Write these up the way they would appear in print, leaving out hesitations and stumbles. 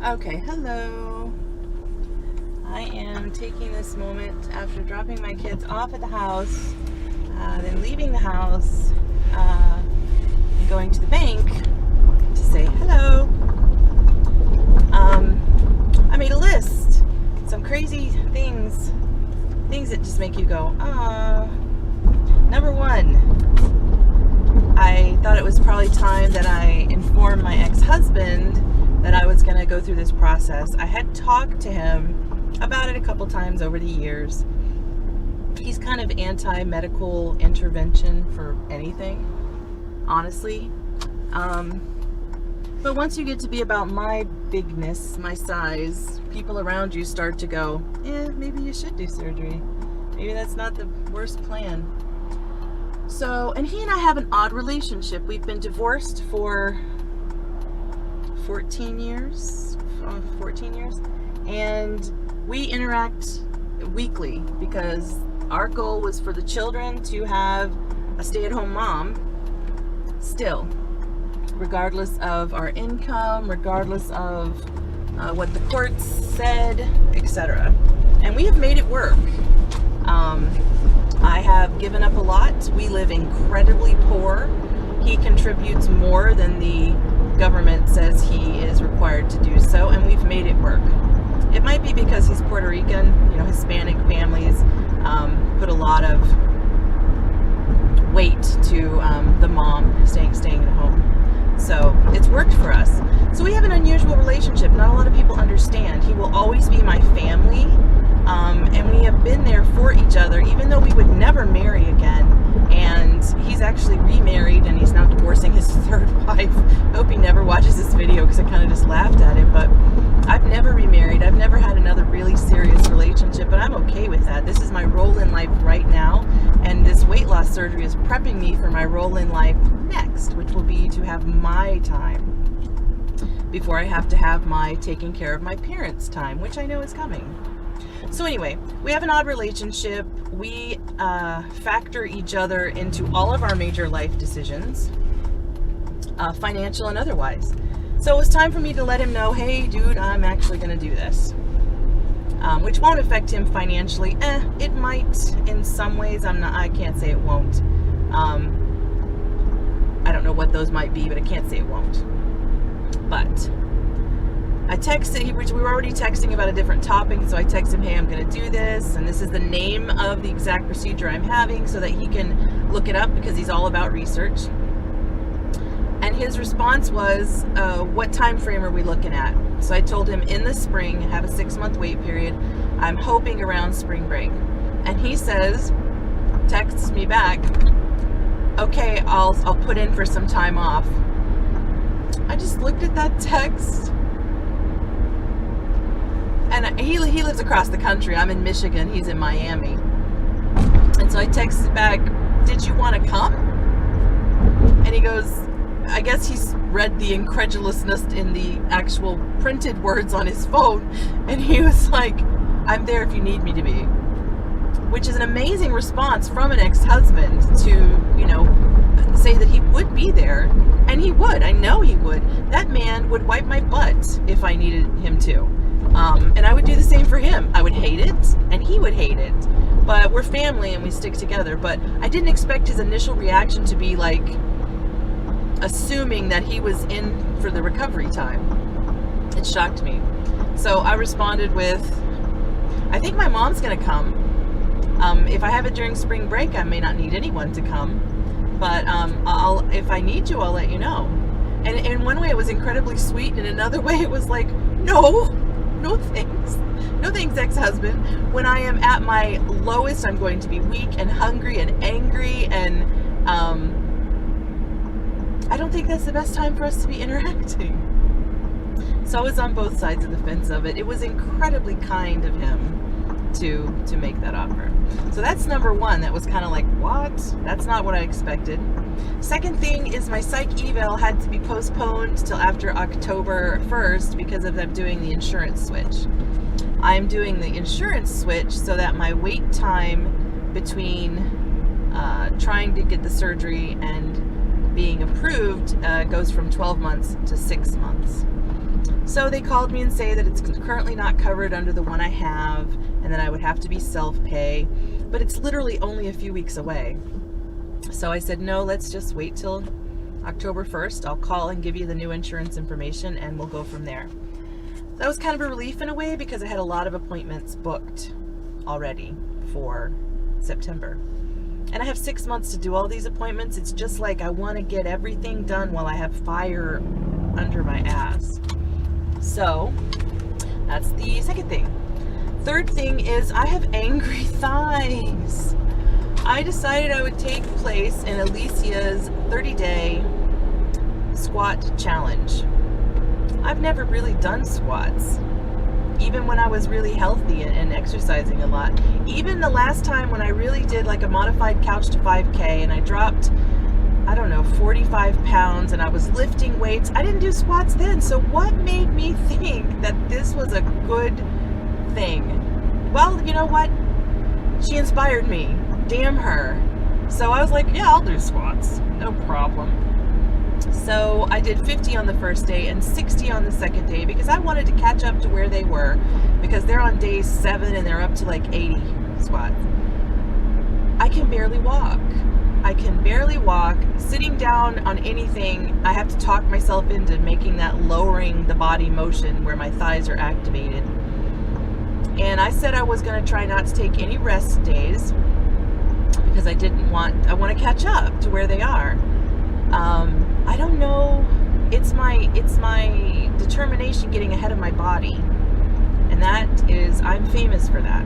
Okay, hello. I am taking this moment after dropping my kids off at the house, then leaving the house, and going to the bank to say hello. I made a list. Some crazy things that just make you go, ah. Number one, I thought it was probably time that I informed my ex-husband that I was going to go through this process. I had talked to him about it a couple times over the years. He's kind of anti-medical intervention for anything, honestly. But once you get to be about my bigness, my size, people around you start to go, maybe you should do surgery. Maybe that's not the worst plan. So, and he and I have an odd relationship. We've been divorced for 14 years, and we interact weekly because our goal was for the children to have a stay-at-home mom still, regardless of our income, regardless of what the courts said, etc. And we have made it work. I have given up a lot. We live incredibly poor. He contributes more than the government says he is required to do so, and we've made it work. It might be because he's Puerto Rican, Hispanic families put a lot of weight to the mom staying at home. So it's worked for us. So we have an unusual relationship. Not a lot of people understand. He will always be my family, and we have been there for each other, even though we would never marry again. And he's actually remarried, and he's now divorcing his third wife. I hope he never watches this video because I kind of just laughed at him. But I've never remarried. I've never had another really serious relationship, but I'm okay with that. This is my role in life right now, and this weight loss surgery is prepping me for my role in life next, which will be to have my time before I have to have my taking care of my parents' time, which I know is coming. So anyway, we have an odd relationship. We factor each other into all of our major life decisions, financial and otherwise. So it was time for me to let him know, hey, dude, I'm actually going to do this, which won't affect him financially. It might in some ways. I can't say it won't. I don't know what those might be, but I can't say it won't. But I texted, we were already texting about a different topic, so I texted him, hey, I'm going to do this, and this is the name of the exact procedure I'm having so that he can look it up because he's all about research. And his response was, what time frame are we looking at? So I told him in the spring, have a 6-month wait period. I'm hoping around spring break. And he says, texts me back, okay, I'll put in for some time off. I just looked at that text. And he lives across the country. I'm in Michigan. He's in Miami. And so I texted back, did you want to come? And he goes, I guess he's read the incredulousness in the actual printed words on his phone. And he was like, I'm there if you need me to be. Which is an amazing response from an ex-husband to, say that he would be there. And he would. I know he would. That man would wipe my butt if I needed him to. And I would do the same for him. I would hate it, and he would hate it. But we're family, and we stick together. But I didn't expect his initial reaction to be like assuming that he was in for the recovery time. It shocked me. So I responded with, I think my mom's going to come. If I have it during spring break, I may not need anyone to come. But if I need you, I'll let you know. And in one way, it was incredibly sweet. And in another way, it was like, no thanks. No thanks, ex-husband. When I am at my lowest, I'm going to be weak and hungry and angry. And I don't think that's the best time for us to be interacting. So I was on both sides of the fence of it. It was incredibly kind of him to make that offer. So that's number one. That was kind of like, what? That's not what I expected. Second thing is my psych eval had to be postponed till after October 1st because of them doing the insurance switch. I'm doing the insurance switch so that my wait time between trying to get the surgery and being approved goes from 12 months to 6 months. So they called me and say that it's currently not covered under the one I have, and that I would have to be self-pay, but it's literally only a few weeks away. So I said, no, let's just wait till October 1st. I'll call and give you the new insurance information, and we'll go from there. That was kind of a relief in a way, because I had a lot of appointments booked already for September. And I have 6 months to do all these appointments. It's just like I want to get everything done while I have fire under my ass. So that's the second thing. Third thing is I have angry thighs. I decided I would take place in Alicia's 30-day squat challenge. I've never really done squats, even when I was really healthy and exercising a lot. Even the last time when I really did like a modified couch to 5K and I dropped, I don't know, 45 pounds and I was lifting weights, I didn't do squats then. So what made me think that this was a good thing? Well, you know what? She inspired me. Damn her. So I was like, yeah, I'll do squats. No problem. So I did 50 on the first day and 60 on the second day because I wanted to catch up to where they were, because they're on day 7 and they're up to like 80 squats. I can barely walk. I can barely walk. Sitting down on anything, I have to talk myself into making that lowering the body motion where my thighs are activated. And I said I was going to try not to take any rest days because I want to catch up to where they are. I don't know. It's my determination getting ahead of my body, and I'm famous for that.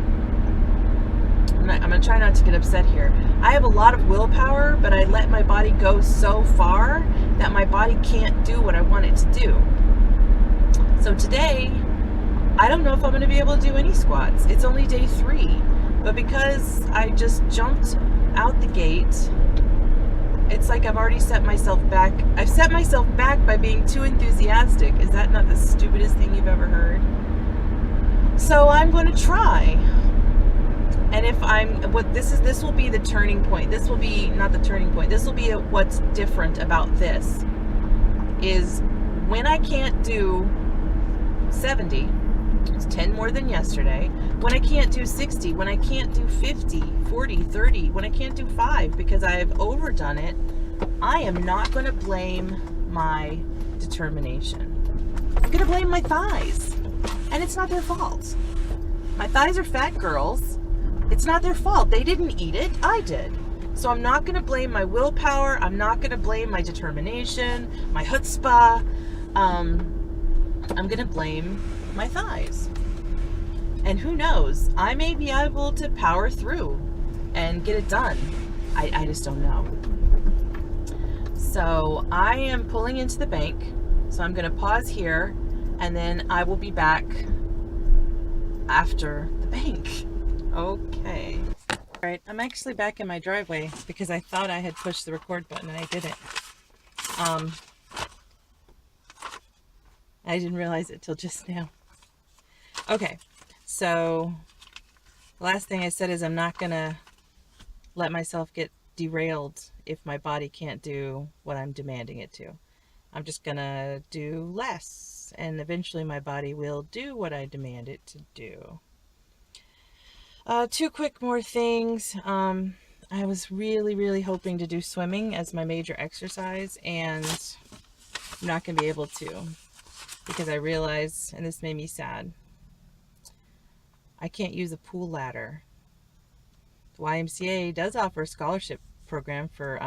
I'm gonna try not to get upset here. I have a lot of willpower, but I let my body go so far that my body can't do what I want it to do. So today, I don't know if I'm gonna be able to do any squats. It's only day 3, but because I just jumped out the gate, it's like I've already set myself back. I've set myself back by being too enthusiastic. Is that not the stupidest thing you've ever heard? So I'm going to try. And this will be the turning point. This will be not the turning point. This will be what's different about this. Is when I can't do 70, it's 10 more than yesterday. When I can't do 60, when I can't do 50, 40, 30, when I can't do 5 because I've overdone it, I am not going to blame my determination. I'm going to blame my thighs. And it's not their fault. My thighs are fat girls. It's not their fault. They didn't eat it. I did. So I'm not going to blame my willpower. I'm not going to blame my determination, my chutzpah. I'm going to blame my thighs. And who knows, I may be able to power through and get it done. I just don't know. So I am pulling into the bank. So I'm going to pause here, and then I will be back after the bank. Okay. All right, I'm actually back in my driveway because I thought I had pushed the record button and I didn't. I didn't realize it till just now. Okay, so the last thing I said is I'm not going to let myself get derailed if my body can't do what I'm demanding it to. I'm just going to do less, and eventually my body will do what I demand it to do. 2 quick more things. I was really, really hoping to do swimming as my major exercise, and I'm not going to be able to because I realized, and this made me sad, I can't use a pool ladder. The YMCA does offer a scholarship program for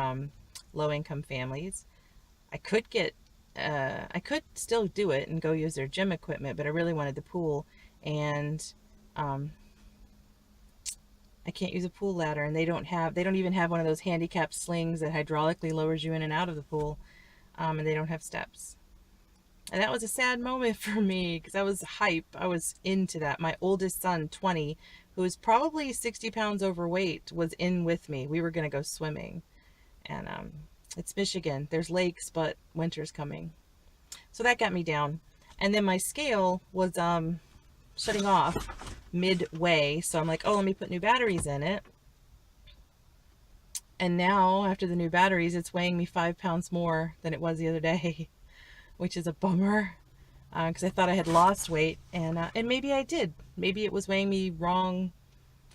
low-income families. I could still do it and go use their gym equipment, but I really wanted the pool, and I can't use a pool ladder, and they don't even have one of those handicap slings that hydraulically lowers you in and out of the pool, and they don't have steps. And that was a sad moment for me because I was hype. I was into that. My oldest son, 20, who was probably 60 pounds overweight, was in with me. We were going to go swimming. And it's Michigan. There's lakes, but winter's coming. So that got me down. And then my scale was shutting off midway. So I'm like, oh, let me put new batteries in it. And now, after the new batteries, it's weighing me 5 pounds more than it was the other day, which is a bummer. because I thought I had lost weight, and maybe I did. Maybe it was weighing me wrong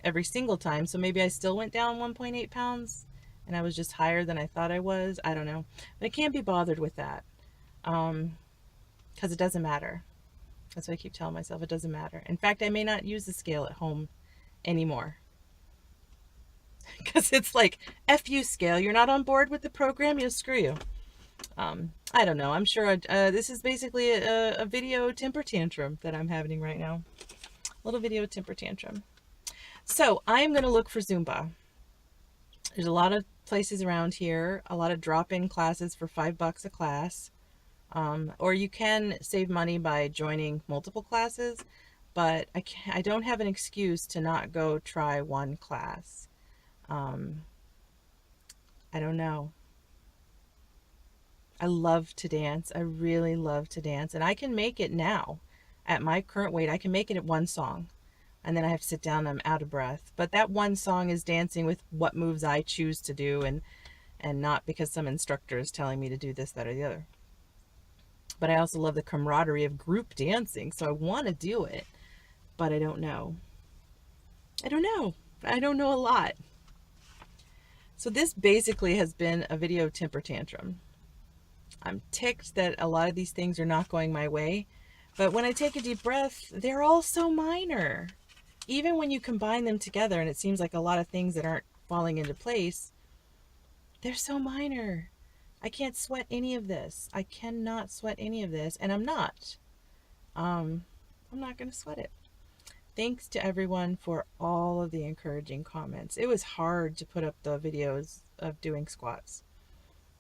every single time, so maybe I still went down 1.8 pounds and I was just higher than I thought I was. I don't know, but I can't be bothered with that, because it doesn't matter. That's what I keep telling myself. It doesn't matter. In fact, I may not use the scale at home anymore, because it's like, F you scale, you're not on board with the program, you'll screw you. I don't know. I'm sure this is basically a video temper tantrum that I'm having right now. A little video temper tantrum. So I'm going to look for Zumba. There's a lot of places around here, a lot of drop-in classes for $5 a class. Or you can save money by joining multiple classes, but I don't have an excuse to not go try one class. I don't know. I love to dance. I really love to dance, and I can make it now. At my current weight, I can make it at one song, and then I have to sit down and I'm out of breath. But that one song is dancing with what moves I choose to do, and not because some instructor is telling me to do this, that, or the other. But I also love the camaraderie of group dancing, so I want to do it, but I don't know. I don't know. I don't know a lot. So this basically has been a video temper tantrum. I'm ticked that a lot of these things are not going my way, but when I take a deep breath, they're all so minor. Even when you combine them together and it seems like a lot of things that aren't falling into place, they're so minor. I can't sweat any of this. I cannot sweat any of this, and I'm not. I'm not going to sweat it. Thanks to everyone for all of the encouraging comments. It was hard to put up the videos of doing squats,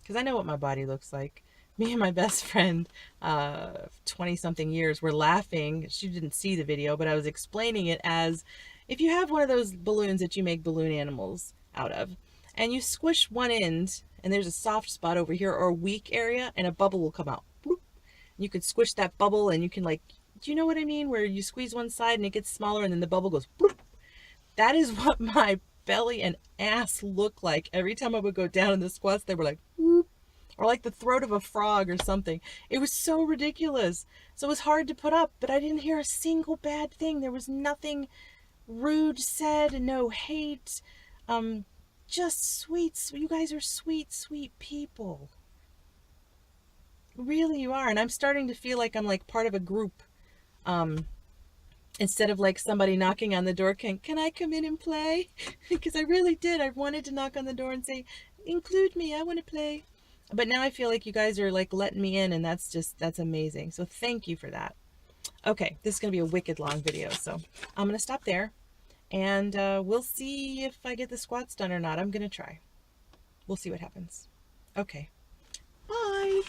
because I know what my body looks like. Me and my best friend, 20-something years, were laughing. She didn't see the video, but I was explaining it as, if you have one of those balloons that you make balloon animals out of, and you squish one end, and there's a soft spot over here or a weak area, and a bubble will come out. You could squish that bubble, and you can, like, do you know what I mean? Where you squeeze one side and it gets smaller, and then the bubble goes. That is what my belly and ass look like every time I would go down in the squats. They were like, whoop. Or like the throat of a frog or something. It was so ridiculous. So it was hard to put up, but I didn't hear a single bad thing. There was nothing rude said, no hate. Just sweet. You guys are sweet, sweet people. Really, you are. And I'm starting to feel like I'm like part of a group. Instead of like somebody knocking on the door, can I come in and play? Because I really did. I wanted to knock on the door and say, include me, I want to play. But now I feel like you guys are like letting me in, and that's amazing. So thank you for that. Okay, this is going to be a wicked long video, so I'm going to stop there, and we'll see if I get the squats done or not. I'm going to try. We'll see what happens. Okay, bye.